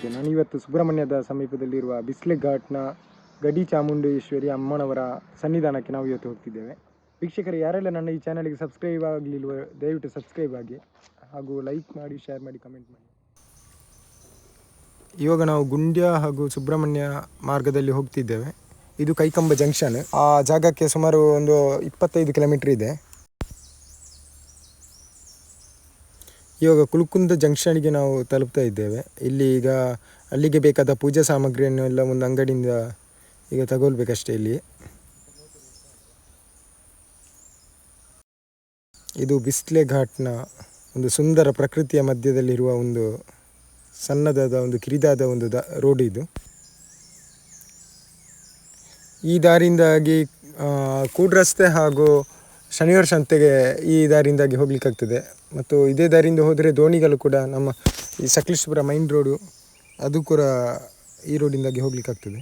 ನಮಸ್ತೆ. ನಾನು ಇವತ್ತು ಸುಬ್ರಹ್ಮಣ್ಯದ ಸಮೀಪದಲ್ಲಿರುವ ಬಿಸ್ಲೆ ಘಾಟ್ನ ಗಡಿ ಚಾಮುಂಡೇಶ್ವರಿ ಅಮ್ಮನವರ ಸನ್ನಿಧಾನಕ್ಕೆ ನಾವು ಇವತ್ತು ಹೋಗ್ತಿದ್ದೇವೆ. ವೀಕ್ಷಕರು, ಯಾರೆಲ್ಲ ನನ್ನ ಈ ಚಾನಲ್ಗೆ ಸಬ್ಸ್ಕ್ರೈಬ್ ಆಗಲಿಲ್ವ ದಯವಿಟ್ಟು ಸಬ್ಸ್ಕ್ರೈಬ್ ಆಗಿ, ಹಾಗೂ ಲೈಕ್ ಮಾಡಿ, ಶೇರ್ ಮಾಡಿ, ಕಮೆಂಟ್ ಮಾಡಿ. ಇವಾಗ ನಾವು ಗುಂಡ್ಯ ಹಾಗೂ ಸುಬ್ರಹ್ಮಣ್ಯ ಮಾರ್ಗದಲ್ಲಿ ಹೋಗ್ತಿದ್ದೇವೆ. ಇದು ಕೈಕಂಬ ಜಂಕ್ಷನ್. ಆ ಜಾಗಕ್ಕೆ ಸುಮಾರು ಒಂದು 25 ಕಿಲೋಮೀಟರ್ ಇದೆ. ಇವಾಗ ಕುಲ್ಕುಂದ ಜಂಕ್ಷನ್ಗೆ ನಾವು ತಲುಪ್ತಾ ಇದ್ದೇವೆ. ಇಲ್ಲಿ ಈಗ ಅಲ್ಲಿಗೆ ಬೇಕಾದ ಪೂಜಾ ಸಾಮಗ್ರಿಯನ್ನು ಎಲ್ಲ ಒಂದು ಅಂಗಡಿಯಿಂದ ಈಗ ತಗೊಳ್ಬೇಕಷ್ಟೇ. ಇಲ್ಲಿ ಇದು ಬಿಸ್ಲೆ ಘಾಟ್ನ ಒಂದು ಸುಂದರ ಪ್ರಕೃತಿಯ ಮಧ್ಯದಲ್ಲಿರುವ ಒಂದು ಸಣ್ಣದಾದ ಒಂದು ಕಿರಿದಾದ ಒಂದು ರೋಡ್. ಇದು ಈ ದಾರಿಯಿಂದಾಗಿ ಕೂಡ್ ರಸ್ತೆ ಹಾಗೂ ಶನಿವಾರ ಸಂತೆಗೆ ಈ ದಾರಿಯಿಂದಾಗಿ ಹೋಗ್ಲಿಕ್ಕಾಗ್ತದೆ. ಮತ್ತು ಇದೇ ದಾರಿಯಿಂದ ಹೋದರೆ ದೋಣಿಗಳು ಕೂಡ ನಮ್ಮ ಈ ಸಕಲೇಶಪುರ ಮೈನ್ ರೋಡು ಅದು ಕೂಡ ಈ ರೋಡಿಂದಾಗಿ ಹೋಗ್ಲಿಕ್ಕಾಗ್ತದೆ.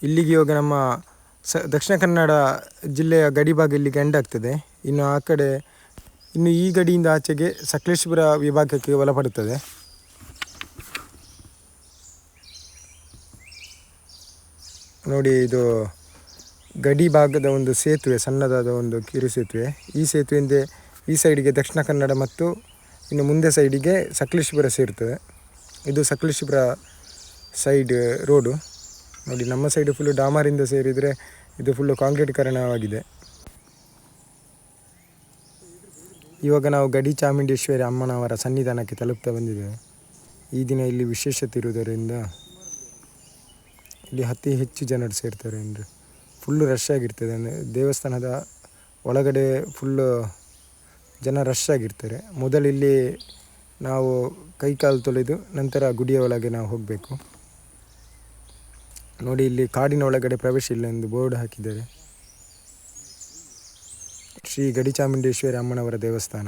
ಇಲ್ಲಿಗೆ ಇವಾಗ ನಮ್ಮ ದಕ್ಷಿಣ ಕನ್ನಡ ಜಿಲ್ಲೆಯ ಗಡಿಭಾಗ ಇಲ್ಲಿಗೆ ಎಂಡ್ ಆಗ್ತದೆ. ಇನ್ನು ಆ ಕಡೆ ಈ ಗಡಿಯಿಂದ ಆಚೆಗೆ ಸಕಲೇಶಪುರ ವಿಭಾಗಕ್ಕೆ ಒಳಪಡುತ್ತದೆ. ನೋಡಿ, ಇದು ಗಡಿ ಭಾಗದ ಒಂದು ಸೇತುವೆ, ಸಣ್ಣದಾದ ಒಂದು ಕಿರು ಸೇತುವೆ. ಈ ಸೇತುವೆಯಿಂದ ಈ ಸೈಡಿಗೆ ದಕ್ಷಿಣ ಕನ್ನಡ ಮತ್ತು ಇನ್ನು ಮುಂದೆ ಸೈಡಿಗೆ ಸಕಲೇಶಪುರ ಸೇರ್ತದೆ. ಇದು ಸಕಲೇಶಪುರ ಸೈಡ್ ರೋಡು. ನೋಡಿ, ನಮ್ಮ ಸೈಡು ಫುಲ್ಲು ಡಾಮರಿಂದ ಸೇರಿದರೆ ಇದು ಫುಲ್ಲು ಕಾಂಕ್ರೀಟೀಕರಣವಾಗಿದೆ. ಇವಾಗ ನಾವು ಗಡಿ ಚಾಮುಂಡೇಶ್ವರಿ ಅಮ್ಮನವರ ಸನ್ನಿಧಾನಕ್ಕೆ ತಲುಪ್ತಾ ಬಂದಿದ್ದೇವೆ. ಈ ದಿನ ಇಲ್ಲಿ ವಿಶೇಷತೆ ಇರುವುದರಿಂದ ಇಲ್ಲಿ ಅತಿ ಹೆಚ್ಚು ಜನರು ಸೇರ್ತಾರೆ. ಅಂದರೆ ಫುಲ್ಲು ರಶ್ ಆಗಿರ್ತದೆ. ಅಂದರೆ ದೇವಸ್ಥಾನದ ಒಳಗಡೆ ಫುಲ್ಲು ಜನ ರಶ್ ಆಗಿರ್ತಾರೆ. ಮೊದಲಿಲ್ಲಿ ನಾವು ಕೈಕಾಲು ತೊಳೆದು ನಂತರ ಗುಡಿಯ ಒಳಗೆ ನಾವು ಹೋಗಬೇಕು. ನೋಡಿ, ಇಲ್ಲಿ ಕಾಡಿನ ಒಳಗಡೆ ಪ್ರವೇಶ ಇಲ್ಲ ಎಂದು ಬೋರ್ಡ್ ಹಾಕಿದ್ದಾರೆ. ಶ್ರೀ ಗಡಿ ಚಾಮುಂಡೇಶ್ವರಿ ಅಮ್ಮನವರ ದೇವಸ್ಥಾನ.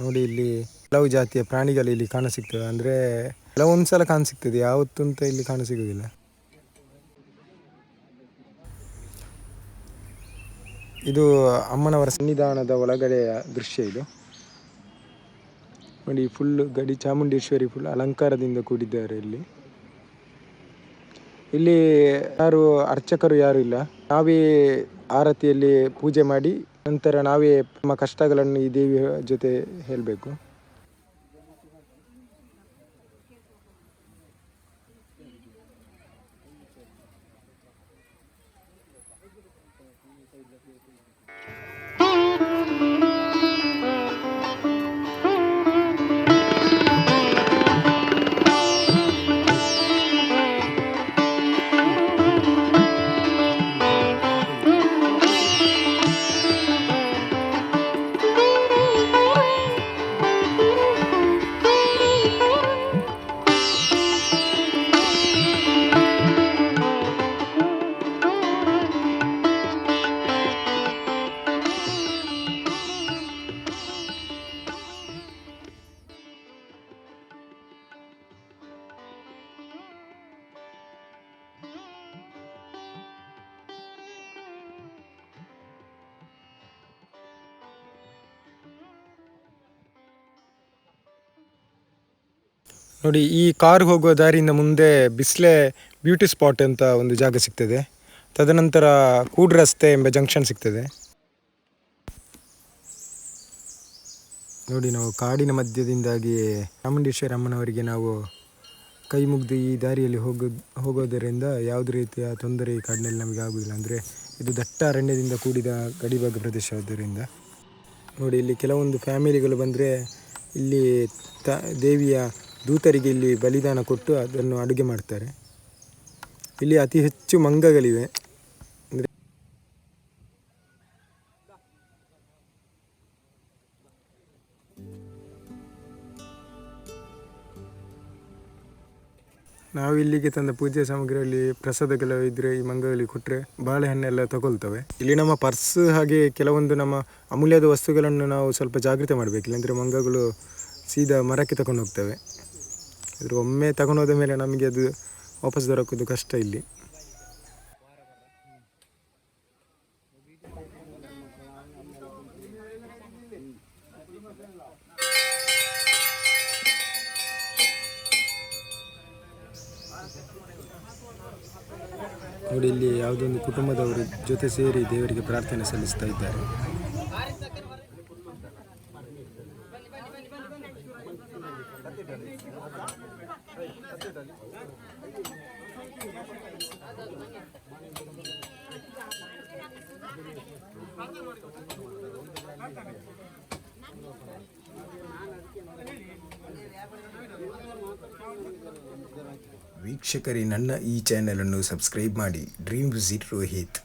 ನೋಡಿ, ಇಲ್ಲಿ ಕೆಲವು ಜಾತಿಯ ಪ್ರಾಣಿಗಳು ಇಲ್ಲಿ ಕಾಣಸಿಗ್ತವೆ. ಅಂದರೆ ಕೆಲವೊಂದು ಸಲ ಕಾಣಸಿಗ್ತದೆ, ಯಾವತ್ತೂ ಅಂತ ಇಲ್ಲಿ ಕಾಣಸಿಗೋದಿಲ್ಲ. ಇದು ಅಮ್ಮನವರ ಸನ್ನಿಧಾನದ ಒಳಗಡೆಯ ದೃಶ್ಯ. ಇದು ನೋಡಿ, ಫುಲ್ ಗಡಿ ಚಾಮುಂಡೇಶ್ವರಿ ಫುಲ್ ಅಲಂಕಾರದಿಂದ ಕೂಡಿದ್ದಾರೆ. ಇಲ್ಲಿ ಯಾರು ಅರ್ಚಕರು ಯಾರು ಇಲ್ಲ. ನಾವೇ ಆರತಿಯಲ್ಲಿ ಪೂಜೆ ಮಾಡಿ ನಂತರ ನಾವೇ ನಮ್ಮ ಕಷ್ಟಗಳನ್ನು ಈ ದೇವಿಯ ಜೊತೆ ಹೇಳಬೇಕು. ನೋಡಿ, ಈ ಕಾರ್ ಹೋಗುವ ದಾರಿಯಿಂದ ಮುಂದೆ ಬಿಸ್ಲೆ ಬ್ಯೂಟಿ ಸ್ಪಾಟ್ ಅಂತ ಒಂದು ಜಾಗ ಸಿಗ್ತದೆ. ತದನಂತರ ಕೂಡ್ ರಸ್ತೆ ಎಂಬ ಜಂಕ್ಷನ್ ಸಿಗ್ತದೆ. ನೋಡಿ, ನಾವು ಕಾಡಿನ ಮಧ್ಯದಿಂದಾಗಿ ಚಾಮುಂಡೇಶ್ವರಿ ಅಮ್ಮನವರಿಗೆ ನಾವು ಕೈ ಮುಗಿದು ಈ ದಾರಿಯಲ್ಲಿ ಹೋಗೋದರಿಂದ ಯಾವುದೇ ರೀತಿಯ ತೊಂದರೆ ಈ ಕಾಡಿನಲ್ಲಿ ನಮಗೆ ಆಗುವುದಿಲ್ಲ. ಅಂದರೆ ಇದು ದಟ್ಟ ಅರಣ್ಯದಿಂದ ಕೂಡಿದ ಗಡಿಭಾಗ ಪ್ರದೇಶವಾದ್ದರಿಂದ. ನೋಡಿ, ಇಲ್ಲಿ ಕೆಲವೊಂದು ಫ್ಯಾಮಿಲಿಗಳು ಬಂದರೆ ಇಲ್ಲಿ ದೇವಿಯ ದೂತರಿಗೆ ಇಲ್ಲಿ ಬಲಿದಾನ ಕೊಟ್ಟು ಅದನ್ನು ಅಡುಗೆ ಮಾಡ್ತಾರೆ. ಇಲ್ಲಿ ಅತಿ ಹೆಚ್ಚು ಮಂಗಗಳಿವೆ. ಅಂದರೆ ನಾವು ಇಲ್ಲಿಗೆ ತಂದ ಪೂಜೆ ಸಾಮಗ್ರಿಯಲ್ಲಿ ಪ್ರಸಾದಗಳು ಇದ್ದರೆ ಈ ಮಂಗಗಳಿಗೆ ಕೊಟ್ಟರೆ ಬಾಳೆಹಣ್ಣೆಲ್ಲ ತಗೊಳ್ತವೆ. ಇಲ್ಲಿ ನಮ್ಮ ಪರ್ಸ್ ಹಾಗೆ ಕೆಲವೊಂದು ನಮ್ಮ ಅಮೂಲ್ಯದ ವಸ್ತುಗಳನ್ನು ನಾವು ಸ್ವಲ್ಪ ಜಾಗ್ರತೆ ಮಾಡಬೇಕು, ಇಲ್ಲಾಂದರೆ ಮಂಗಗಳು ಸೀದಾ ಮರಕ್ಕೆ ತಗೊಂಡು ಹೋಗ್ತವೆ. ಅದ್ರ ಒಮ್ಮೆ ತಗೊಂಡೋದ ಮೇಲೆ ನಮಗೆ ಅದು ವಾಪಸ್ ದೊರಕೋದು ಕಷ್ಟ ಇಲ್ಲಿ. ನೋಡಿ, ಇಲ್ಲಿ ಯಾವುದೊಂದು ಕುಟುಂಬದವರು ಜೊತೆ ಸೇರಿ ದೇವರಿಗೆ ಪ್ರಾರ್ಥನೆ ಸಲ್ಲಿಸ್ತಾ ಇದ್ದಾರೆ. ವೀಕ್ಷಕರೇ, ನನ್ನ ಈ ಚಾನೆಲನ್ನು ಸಬ್ಸ್ಕ್ರೈಬ್ ಮಾಡಿ. Dream visit Rohit.